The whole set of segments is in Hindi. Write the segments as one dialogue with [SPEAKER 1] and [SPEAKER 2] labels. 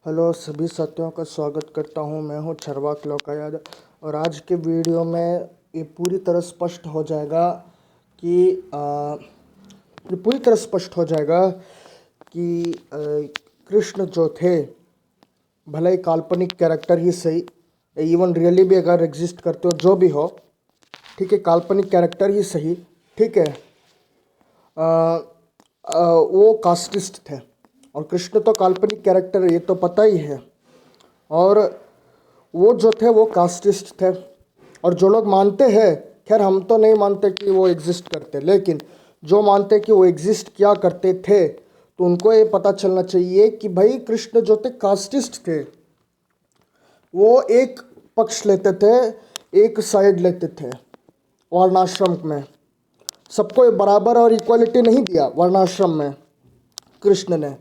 [SPEAKER 1] हेलो सभी साथियों का स्वागत करता हूं। मैं हूं छरवाक लोकायत और आज के वीडियो में ये पूरी तरह स्पष्ट हो जाएगा कि ये पूरी तरह स्पष्ट हो जाएगा कि कृष्ण जो थे, भले ही काल्पनिक कैरेक्टर ही सही, इवन रियली भी अगर एग्जिस्ट करते हो जो भी हो, ठीक है, काल्पनिक कैरेक्टर ही सही, ठीक है, वो कास्टिस्ट थे और कृष्ण तो काल्पनिक कैरेक्टर, ये तो पता ही है। और वो जो थे वो कास्टिस्ट थे और जो लोग मानते हैं, खैर हम तो नहीं मानते कि वो एग्जिस्ट करते, लेकिन जो मानते कि वो एग्जिस्ट किया करते थे तो उनको ये पता चलना चाहिए कि भाई कृष्ण जो थे कास्टिस्ट थे। वो एक पक्ष लेते थे, एक साइड लेते थे वर्णाश्रम में। सबको बराबर और इक्वालिटी नहीं दिया वर्णाश्रम में कृष्ण ने,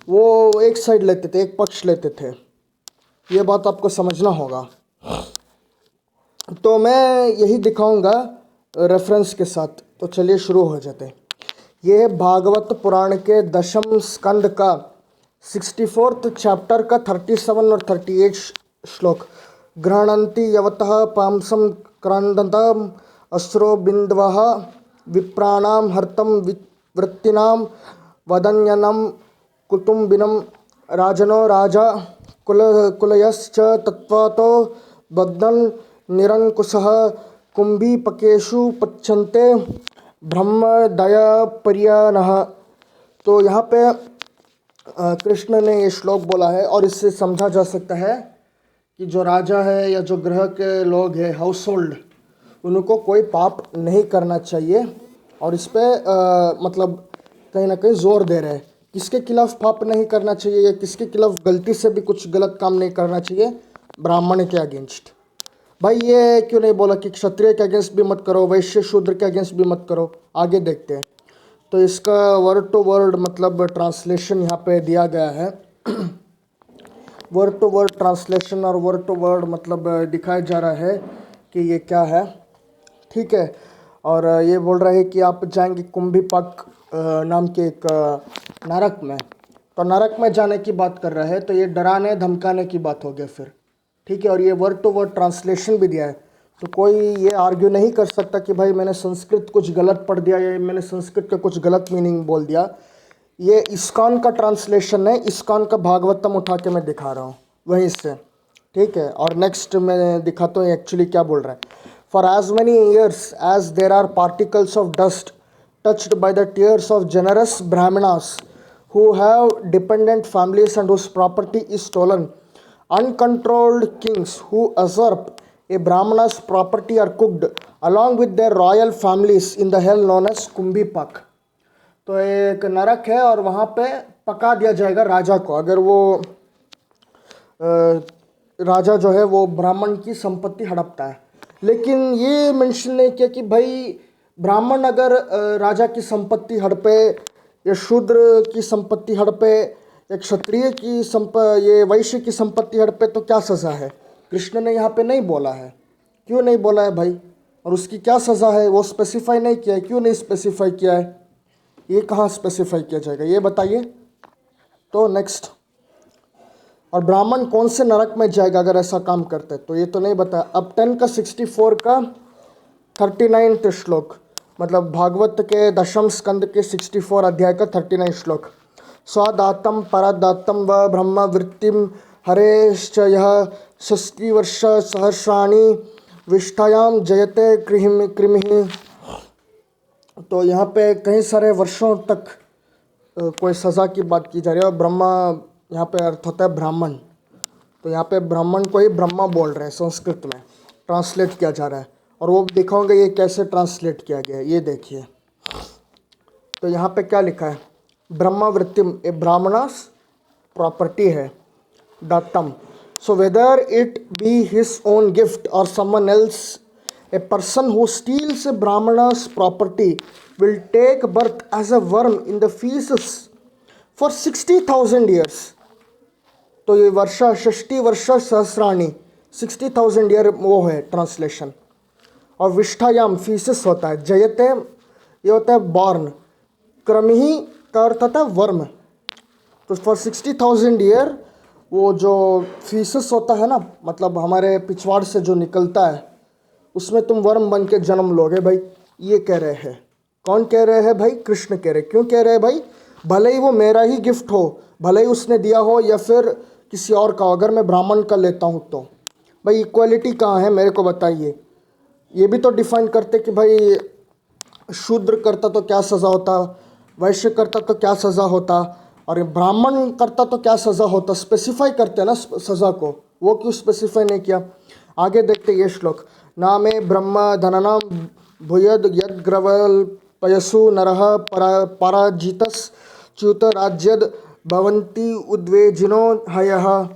[SPEAKER 1] वो एक साइड लेते थे, एक पक्ष लेते थे। ये बात आपको समझना होगा। तो मैं यही दिखाऊंगा रेफरेंस के साथ। तो चलिए शुरू हो जाते हैं। ये है भागवत पुराण के 10वें स्कंद का 64th चैप्टर का 37 और 38 श्लोक। गृह्णन्ति यवतः पांसं क्रंदन्तम् अश्रो बिंदवः विप्राणां हर्तं वृत्तिनां वदन्यनं कुटुंबिनं राजनो राजा कुलयश्च तत्त्वातो बद्धन् निरंकुशः कुंभीपकेषु पच्यन्ते ब्रह्मदयपर्यनः। तो यहाँ पे कृष्ण ने ये श्लोक बोला है और इससे समझा जा सकता है कि जो राजा है या जो ग्रह के लोग हैं, हाउस होल्ड, उनको कोई पाप नहीं करना चाहिए। और इस पर मतलब कहीं ना कहीं जोर दे रहे हैं, किसके खिलाफ पाप नहीं करना चाहिए या किसके खिलाफ गलती से भी कुछ गलत काम नहीं करना चाहिए? ब्राह्मण के अगेंस्ट। भाई ये क्यों नहीं बोला कि क्षत्रिय के अगेंस्ट भी मत करो, वैश्य शूद्र के अगेंस्ट भी मत करो? आगे देखते हैं। तो इसका वर्ड टू वर्ड मतलब ट्रांसलेशन यहाँ पे दिया गया है। वर्ड टू वर्ड ट्रांसलेशन और वर्ड टू वर्ड मतलब दिखाया जा रहा है कि ये क्या है, ठीक है। और ये बोल रहा है कि आप जाएंगे कुंभीपाक नाम के एक नरक में। तो नरक में जाने की बात कर रहा है, तो ये डराने धमकाने की बात हो गया फिर, ठीक है। और ये वर्ड टू वर्ड ट्रांसलेशन भी दिया है, तो कोई ये आर्ग्यू नहीं कर सकता कि भाई मैंने संस्कृत कुछ गलत पढ़ दिया या मैंने संस्कृत का कुछ गलत मीनिंग बोल दिया। ये इस्कॉन का ट्रांसलेशन है, इस्कॉन का भागवतम उठा के मैं दिखा रहा हूँ वहीं से, ठीक है। और नेक्स्ट मैं दिखाता हूँ एक्चुअली क्या बोल रहा है। For as many years as there are particles of dust touched by the tears of generous brahmanas who have dependent families and whose property is stolen, uncontrolled kings who usurp a brahmana's property are cooked along with their royal families in the hell known as Kumbhipaka. तो एक नरक है और वहाँ पे पका दिया जाएगा राजा को, अगर वो राजा जो है वो ब्राह्मण की संपत्ति हड़पता है। लेकिन ये मेंशन नहीं किया कि भाई ब्राह्मण अगर राजा की संपत्ति हड़पे या शूद्र की संपत्ति हड़पे या क्षत्रिय की ये वैश्य की संपत्ति हड़पे तो क्या सज़ा है। कृष्ण ने यहाँ पे नहीं बोला है। क्यों नहीं बोला है भाई? और उसकी क्या सज़ा है वो स्पेसिफाई नहीं किया है। क्यों नहीं स्पेसिफाई किया है? ये कहाँ स्पेसिफाई किया जाएगा ये बताइए। तो नेक्स्ट, और ब्राह्मण कौन से नरक में जाएगा अगर ऐसा काम करते, तो ये तो नहीं बताया। अब 10 का 64 का 39 श्लोक, मतलब भागवत के 10वें स्कंद के 64 अध्याय का 39 श्लोक। स्वदातम परदातम व ब्रह्म वृत्तिम हरेश्च यह 60 वर्ष सहस्राणि विष्ठायाम जयते कृमिः। तो यहाँ पे कई सारे वर्षों तक कोई सज़ा की बात की जा रही है। और ब्रह्मा यहाँ पे अर्थ होता है ब्राह्मण, तो यहाँ पे ब्राह्मण को ही ब्रह्मा बोल रहे हैं, संस्कृत में ट्रांसलेट किया जा रहा है। और वो दिखाऊंगा ये कैसे ट्रांसलेट किया गया है, ये देखिए। तो यहाँ पे क्या लिखा है? ब्रह्मवृत्तिम ए ब्राह्मणास प्रॉपर्टी है, दत्तम। So whether it be his own gift और someone else, a person who steals a brahmana's property will take birth as a worm in the faeces for 60,000 years. तो ये वर्षा 60 वर्ष सहस्राणी 60,000 ईयर वो है ट्रांसलेशन। और विष्ठायाम फीसिस होता है, जयते ये होता है बॉर्न, क्रमिही का अर्थ होता है वर्म। तो फॉर 60,000 ईयर वो जो फीसस होता है ना, मतलब हमारे पिछवाड़ से जो निकलता है, उसमें तुम वर्म बन के जन्म लोगे भाई, ये कह रहे हैं। कौन कह रहे हैं भाई? कृष्ण कह रहे। क्यों कह रहे हैं भाई? भले ही वो मेरा ही गिफ्ट हो, भले ही उसने दिया हो या फिर किसी और का, अगर मैं ब्राह्मण का लेता हूँ तो भाई इक्वालिटी कहाँ है, मेरे को बताइए। ये भी तो डिफाइन करते कि भाई शूद्र करता तो क्या सज़ा होता, वैश्य करता तो क्या सज़ा होता, और ब्राह्मण करता तो क्या सज़ा होता। स्पेसिफाई करते हैं ना सज़ा को, वो क्यों स्पेसिफाई नहीं किया? आगे देखते ये श्लोक। नामे ब्रह्म धननाम भूयद यद्ग्रवल पयसु नरः पराजितस च्युत राज्यद भवन्ति उद्वेजिनो हयः।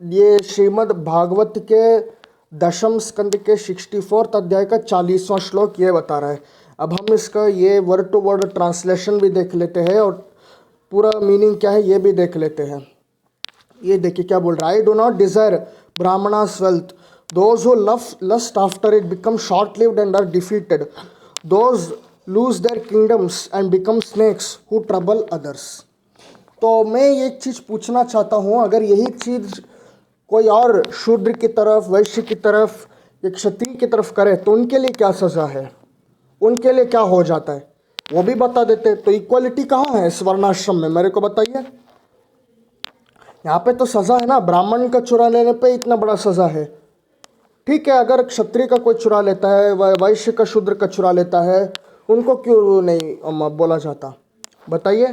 [SPEAKER 1] ये श्रीमद् भागवत के दशम स्कंद के 64 अध्याय का 40वां श्लोक ये बता रहा है। अब हम इसका ये वर्ड टू वर्ड ट्रांसलेशन भी देख लेते हैं और पूरा मीनिंग क्या है ये भी देख लेते हैं। ये देखिए क्या बोल रहा है। I do not desire Brahmana's wealth, those who lust after it become short lived and are defeated, those lose their kingdoms and become snakes who trouble others. तो मैं एक चीज़ पूछना चाहता हूँ, अगर यही चीज़ कोई और शूद्र की तरफ, वैश्य की तरफ, एक क्षत्रिय की तरफ करे तो उनके लिए क्या सज़ा है, उनके लिए क्या हो जाता है, वो भी बता देते। तो इक्वालिटी कहाँ है इस वर्णाश्रम में, मेरे को बताइए। यहाँ पे तो सज़ा है ना, ब्राह्मण का चुरा लेने पे इतना बड़ा सज़ा है। ठीक है, अगर क्षत्रिय का कोई चुरा लेता है, वैश्य का शूद्र का चुरा लेता है, उनको क्यों नहीं बोला जाता? बताइए,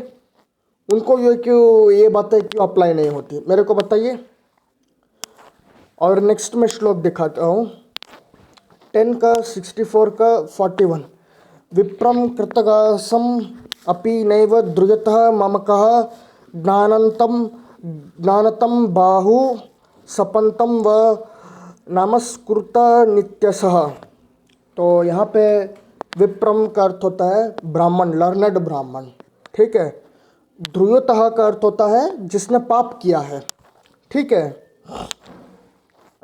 [SPEAKER 1] उनको ये क्यों, ये बातें क्यों अप्लाई नहीं होती, मेरे को बताइए। और नेक्स्ट में श्लोक दिखाता हूँ 10 का 64 का 41। विप्रम कृतगासम अपि नैव द्रुयतः ममकः ज्ञानतम बाहु सपंतम व नमस्कृत नित्यसः। तो यहाँ पे विप्रम का अर्थ होता है ब्राह्मण, लर्नेड ब्राह्मण, ठीक है। ध्रुयतः का अर्थ होता है जिसने पाप किया है, ठीक है।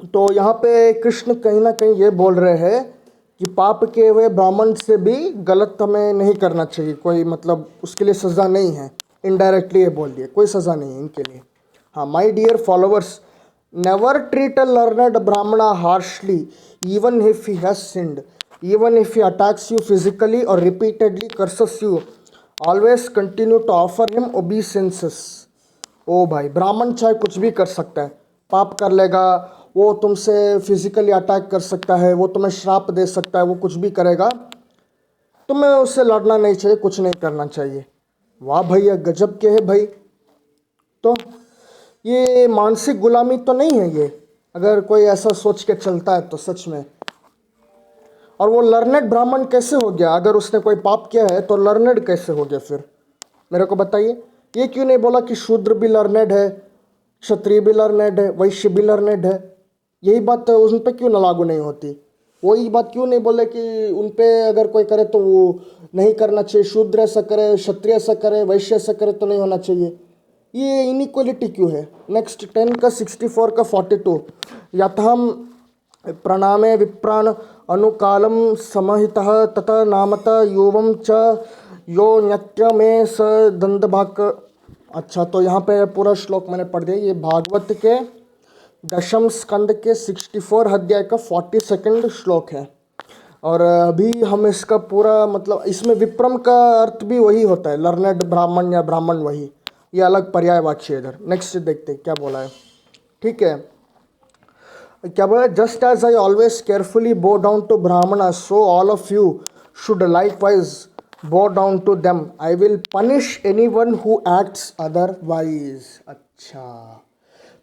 [SPEAKER 1] तो यहाँ पे कृष्ण कहीं ना कहीं ये बोल रहे हैं कि पाप किए हुए ब्राह्मण से भी गलत हमें नहीं करना चाहिए, कोई मतलब उसके लिए सज़ा नहीं है। इनडायरेक्टली ये बोल दिए, कोई सज़ा नहीं है इनके लिए। हाँ, my dear followers, never treat a learned brahmana harshly even if he has sinned, even if he attacks you physically और repeatedly curses you, always continue to offer him obeisances. ओ भाई, ब्राह्मण चाहे कुछ भी कर सकता है, पाप कर लेगा, वो तुमसे फिजिकली अटैक कर सकता है, वो तुम्हें श्राप दे सकता है, वो कुछ भी करेगा, तुम्हें उससे लड़ना नहीं चाहिए, कुछ नहीं करना चाहिए। वाह भैया, गजब के है भाई। तो ये मानसिक गुलामी तो नहीं है ये, अगर कोई ऐसा सोच के चलता है तो सच में। और वो लर्नेड ब्राह्मण कैसे हो गया? अगर उसने कोई पाप किया है तो लर्नेड कैसे हो गया फिर, मेरे को बताइए। ये क्यों नहीं बोला कि शूद्र भी लर्नेड है, क्षत्रिय भी लर्नेड है, वैश्य भी लर्नेड है? यही बात उन पे क्यों ना लागू नहीं होती? वही बात क्यों नहीं बोले कि उन पे अगर कोई करे तो वो नहीं करना चाहिए, शूद्र ऐसा करे, क्षत्रिय ऐसा करे, वैश्य ऐसा करे तो नहीं होना चाहिए? ये इनइक्वलिटी क्यों है? नेक्स्ट 10 का 64 का 42। यथाम प्रणामे विप्रान अनुकालम समहितः तथा नामता योवम च यो नृत्य में स दंडभाक। अच्छा, तो यहाँ पे पूरा श्लोक मैंने पढ़ दिया। ये भागवत के दशम स्कंद के 64 अध्याय का 42 श्लोक है। और अभी हम इसका पूरा मतलब, इसमें विप्रम का अर्थ भी वही होता है, लर्नेड ब्राह्मण या ब्राह्मण, वही, ये अलग पर्यायवाची है इधर। नेक्स्ट देखते क्या बोला है, ठीक है। क्या बोला? Just as I always carefully bow down to brahmana, so all of you should likewise bow down to them, I will punish anyone who acts otherwise. अच्छा,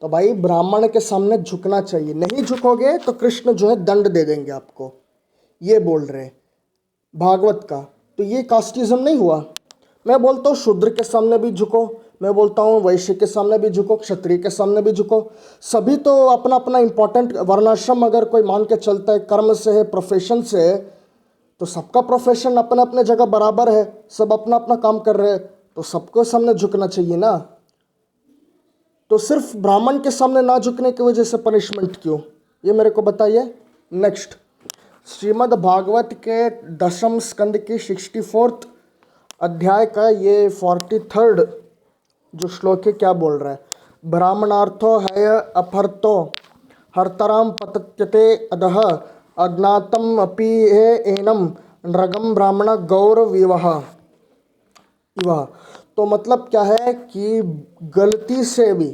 [SPEAKER 1] तो भाई ब्राह्मण के सामने झुकना चाहिए, नहीं झुकोगे तो कृष्ण जो है दंड दे देंगे आपको, ये बोल रहे भागवत का। तो ये कास्टिज्म नहीं हुआ? मैं बोलता हूँ शूद्र के सामने भी झुको, मैं बोलता हूँ वैश्य के सामने भी झुको, क्षत्रिय के सामने भी झुको। सभी तो अपना अपना इंपॉर्टेंट वर्णाश्रम अगर कोई मान के चलता है, कर्म से है, प्रोफेशन से है, तो सबका प्रोफेशन अपने अपने जगह बराबर है, सब अपना अपना काम कर रहे हैं, तो सबको सामने झुकना चाहिए ना। तो सिर्फ ब्राह्मण के सामने ना झुकने की वजह से पनिशमेंट क्यों, ये मेरे को बताइए। नेक्स्ट, श्रीमद् भागवत के दशम स्कंद की 64 अध्याय का ये 43 जो श्लोक है, क्या बोल रहा है? ब्राह्मणार्थो है अपहर्तो हर्तराम पतत्यते अधः अज्ञातम अपि हे एनम नृगम ब्राह्मण गौरविवः इवः। तो मतलब क्या है कि गलती से भी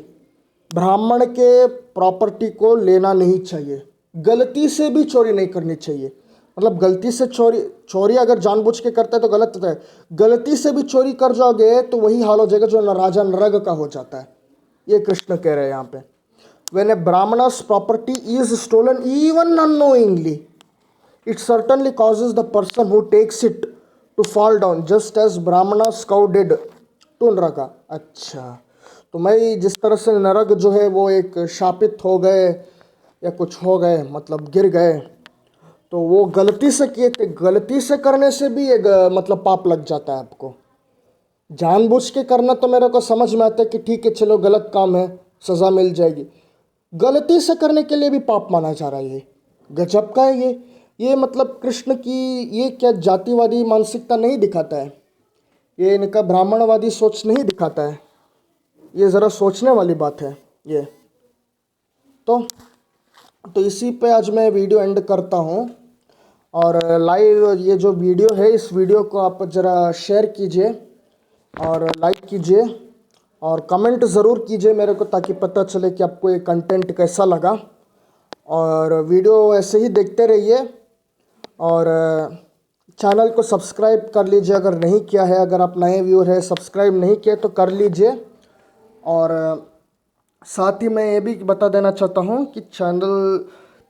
[SPEAKER 1] ब्राह्मण के प्रॉपर्टी को लेना नहीं चाहिए, गलती से भी चोरी नहीं करनी चाहिए। मतलब गलती से चोरी अगर जानबूझ के करता है तो गलत होता है, गलती से भी चोरी कर जाओगे तो वही हाल हो जाएगा जो राजा नरग का हो जाता है। ये कृष्ण कह रहे हैं यहाँ पे। When a Brahmana's property is stolen even unknowingly it certainly causes the person who takes it to fall down just as brahmana's cow did to नरका। अच्छा, तो मैं जिस तरह से नरक जो है वो एक शापित हो गए या कुछ हो गए, मतलब गिर गए, तो वो गलती से किए थे, गलती से करने से भी एक मतलब पाप लग जाता है आपको। जानबूझ के करना तो मेरे को समझ में आता है कि ठीक है चलो गलत काम है, सज़ा मिल जाएगी, गलती से करने के लिए भी पाप माना जा रहा है। ये गजब का है। ये मतलब कृष्ण की ये क्या जातिवादी मानसिकता नहीं दिखाता है, ये इनका ब्राह्मणवादी सोच नहीं दिखाता है, ये ज़रा सोचने वाली बात है ये। तो इसी पे आज मैं वीडियो एंड करता हूँ। और लाइव ये जो वीडियो है, इस वीडियो को आप ज़रा शेयर कीजिए और लाइक कीजिए और कमेंट ज़रूर कीजिए मेरे को, ताकि पता चले कि आपको ये कंटेंट कैसा लगा। और वीडियो ऐसे ही देखते रहिए और चैनल को सब्सक्राइब कर लीजिए अगर नहीं किया है। अगर आप नए व्यूअर हैं, सब्सक्राइब नहीं किए तो कर लीजिए। और साथ ही मैं ये भी बता देना चाहता हूँ कि चैनल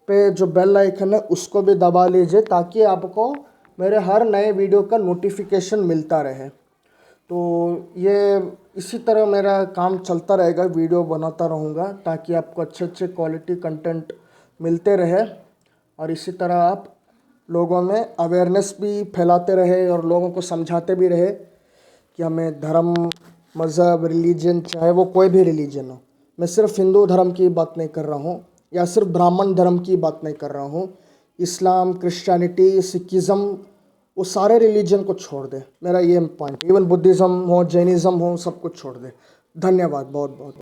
[SPEAKER 1] पे जो बेल आइकन है उसको भी दबा लीजिए, ताकि आपको मेरे हर नए वीडियो का नोटिफिकेशन मिलता रहे। तो ये इसी तरह मेरा काम चलता रहेगा, वीडियो बनाता रहूँगा ताकि आपको अच्छे अच्छे क्वालिटी कंटेंट मिलते रहे। और इसी तरह आप लोगों में अवेयरनेस भी फैलाते रहे और लोगों को समझाते भी रहे कि हमें धर्म, मज़हब, रिलीजन, चाहे वो कोई भी रिलीजन हो, मैं सिर्फ हिंदू धर्म की बात नहीं कर रहा हूँ या सिर्फ ब्राह्मण धर्म की बात नहीं कर रहा हूँ। इस्लाम, क्रिश्चियनिटी, सिखिज़म, वो सारे रिलीजन को छोड़ दे, मेरा ये पॉइंट। इवन बुद्धिज़्म हो, जैनिज़्म हो, सब कुछ छोड़ दे। धन्यवाद बहुत बहुत।